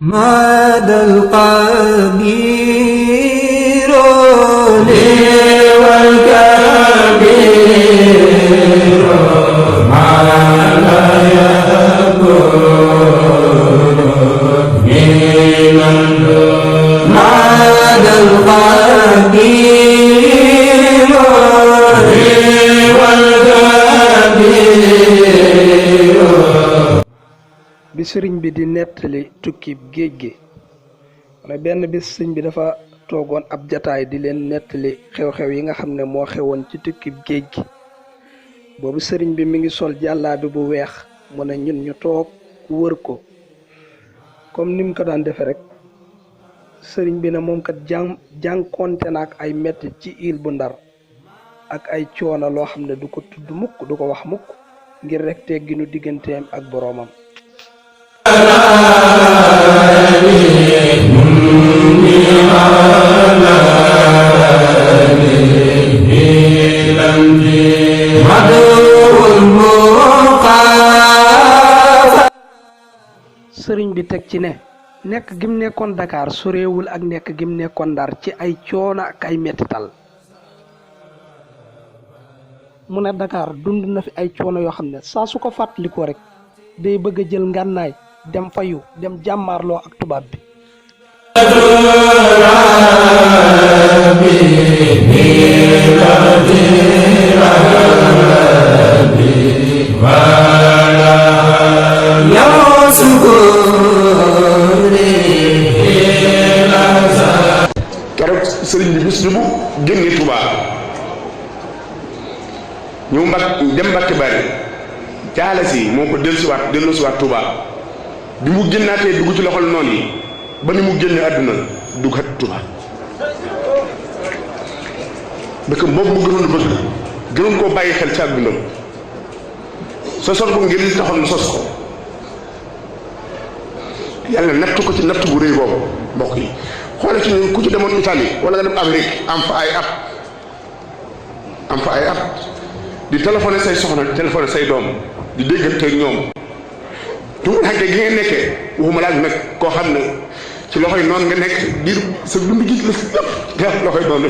ماد القدير لي والكبير ما لا يكون من ماد القدير لي والكبير. bi sëriñ bi di nettali tukkib géej gi wala benn bis sëriñ bi dafa toogoon ab jataay di leen nettali xew-xew yi nga xam ne moo xewoon ci tukkib géej gi. boobu sëriñ bi mi ngi sol jàllaabi bu weex mu ne ñun ñu toog wër ko comme ni mu ko daan defe rek. sëriñ bi ne moom kat jànkonte na ak ay metti ci île bu Ndar ak ay coono loo xam ne du ko tudd mukk du ko wax mukk ngir rek tegginu digganteem ak boroomam. sëriñ bi teg ci ne nekk gim nekkoon Dakar soreewul ak nekk gim nekkoon Ndar ci ay coono ak ay mettital. mu ne Dakar dund na fi ay coono yoo xam ne saa su ko fàttalikoo rek day bëgg a jël ngànnaay dem fayu dem jàmmaarloo ak tubaab bi. keroog sëriñ bi bis bu génne Touba ñu dem Mbàkke Bari jaale si moo ko delloosiwaat Touba bi mu génnaatee dugg ci loxol noon yi ba ni mu génne àdduna duggaat Touba dëkk boobu mu gënoon bëgg gënoon koo bàyyi xel ci àddunam sosoon ko ngir li taxoon mu sos ko yàlla natt ko ci natt bu rëy boobu mbokk yi xoole ci ñun ku ci demoon Italie wala nga dem Amérique am fa ay at di téléphoné say soxna téléphoné say doom di déggante ak ñoom tumuraanke gi ngeen nekkee waxuma laaj nag koo xam ne ci loxoy noonu nga nekk diir sa dund gi la lépp loxoy noonu